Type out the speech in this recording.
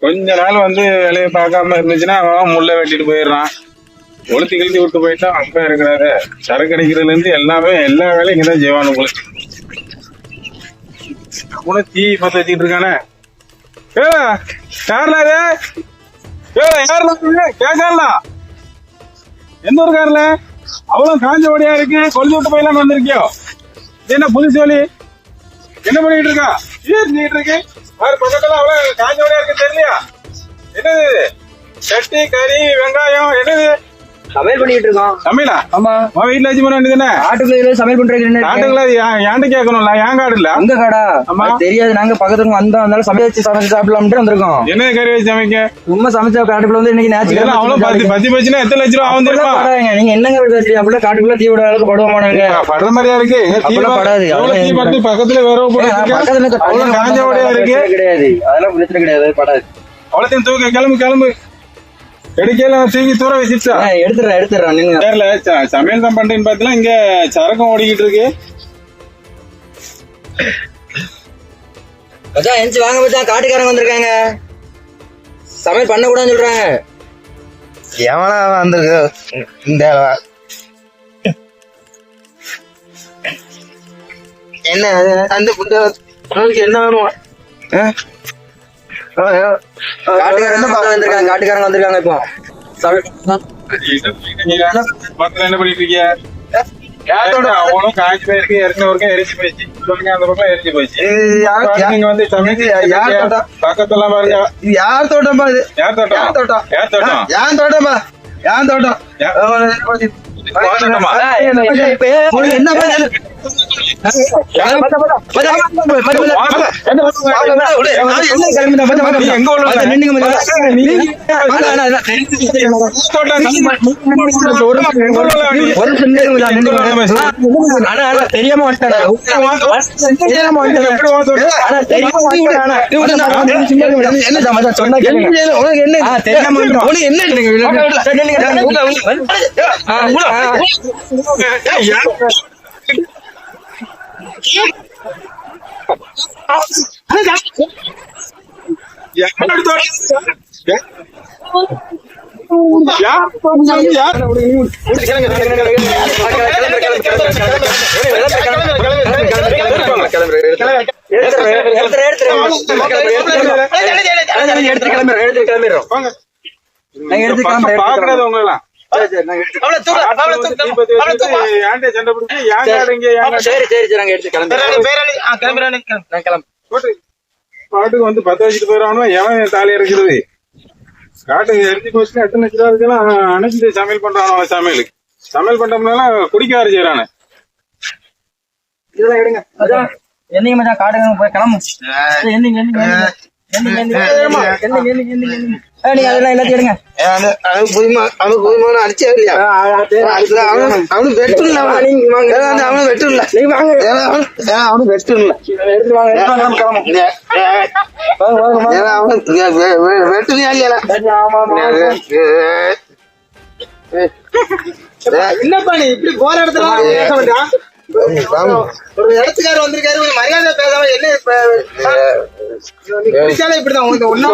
கொஞ்ச நாள் வந்து வேலையை பார்க்காம இருந்துச்சுன்னா அவன் முள்ள வெட்டிட்டு போயிடுறான். கொளுத்தி கிழிச்சு விட்டு போயிட்டா அப்ப இருக்கிறாரு. சரக்கு அடிக்கிறதுல இருந்து எல்லாமே எல்லா வேலையும் இங்கதான் செய்வானு உங்களுக்கு. கூட தீ பத்த வச்சுட்டு இருக்கானே. யாருல கேட்கலாம் எந்த ஒரு கார்ல அவ்வளவு காஞ்ச வழியா இருக்கு. கொளுத்தி விட்டு போயிடலான்னு வந்திருக்கியோ? என்ன புதுசு வழி? என்ன பண்ணிட்டு இருக்கா? இருக்கு பக்கத்துல அவ்வளவு காஞ்ச வழியா இருக்கு தெரியலையா? என்னது சட்டி கறி வெங்காயம் என்னது சமையல் பண்ணிட்டு இருக்கோம். சமையலா? ஆமா. வீட்டுல வச்சு பண்ண வேண்டியதுதானே? ஆட்டுக்குள்ள சமையல் பண்றீங்க. ஆட்டுக்குள்ள ஏன்ட்டு கேட்கணும்ல? ஏன் காடு இல்ல? உங்க காடா? ஆமா தெரியாது. நாங்க பக்கத்துல வந்தாலும் சமைச்சு சாப்பிடலாம்னு வந்திருக்கோம். என்ன கறி வச்சு சமைக்க? சும்மா சமைச்ச காட்டுக்குள்ள வந்து இன்னைக்கு நேச்சுரல் அவ்வளவு பத்தி பச்சுன்னா எத்தனை லட்சம் ரூபா ஆகும் தெரியுமா? நீங்க என்னங்க அப்படின்னா காட்டுக்குள்ள தீ விட அளவுக்கு படுவோமானாங்க? படுற மாதிரியா இருக்கு? படாது. பக்கத்துல வேற பக்கத்துல காஞ்ச வழியா இருக்கு. கிடையாது, அதெல்லாம் பிரச்சனை கிடையாது. படாது. அவ்வளோத்தையும் தூக்க கிளம்பு எடுக்கல தூக்கி தூர வச்சுட்டா எடுத்துறேன். நீங்க சமையல் தான் பண்றேன்னு பாத்தீங்கன்னா இங்க சரக்கம் ஓடிக்கிட்டு இருக்கு. மச்சான் எஞ்சி வாங்க மச்சான், காட்டுக்காரங்க வந்திருக்காங்க. சமையல் பண்ண கூடாதுன்னு சொல்றாங்க. எவனா வந்திருக்கு இந்த என்ன அந்த என்ன வேணும்? காட்டுக்காரங்க வந்திருக்காங்க. இப்போ என்ன பண்ணிட்டு இருக்கீங்க? அவனும் காய்ச்சி போயிருக்கு, ஏற்கனவே எரிச்சு போயிடுச்சு. அந்த பக்கம் எரிச்சு போயிடுச்சு. நீங்க வந்து பக்கத்துல பாருங்க. யார் தோட்டம்பா இது? யார் தோட்டம்? யார் தோட்டம்? யார் தோட்டம்? யார் தோட்டம்பா? யார் தோட்டம்? தெரியாம பாக்குறவங்க பாட்டுக்கு வந்து பத்த வச்சுட்டு போயிடறானோ எவன் தாலி இறக்குறது? காட்டுக்கு எரிஞ்சு போச்சுன்னா எத்தனை லட்சம் ரூபா இருக்கலாம் அணைச்சிட்டு சமையல் பண்றானோ? சமையல் பண்றோம்னால குடிக்க வர செய்யறானு. இதெல்லாம் எடுங்க. என்னைக்கு மச்சான் காட்டுங்க போய் கிளம்பு. நீங்க அதெல்லாம் எல்லாத்தையும் எடுங்க. புதுமான அடிச்சே இல்லையா? அவனு வெட்டு அவனு வெட்டு இல்ல. அவனு வெட்டு இல்ல. வெட்டுனியா இல்லையா? என்னப்பா நீ இப்படி போற இடத்துல பேச வேண்டாம். ஒரு இடத்துக்காரர் வந்திருக்காரு, மரியாதை பேசாம என்ன இப்படிதான் ஒன்னா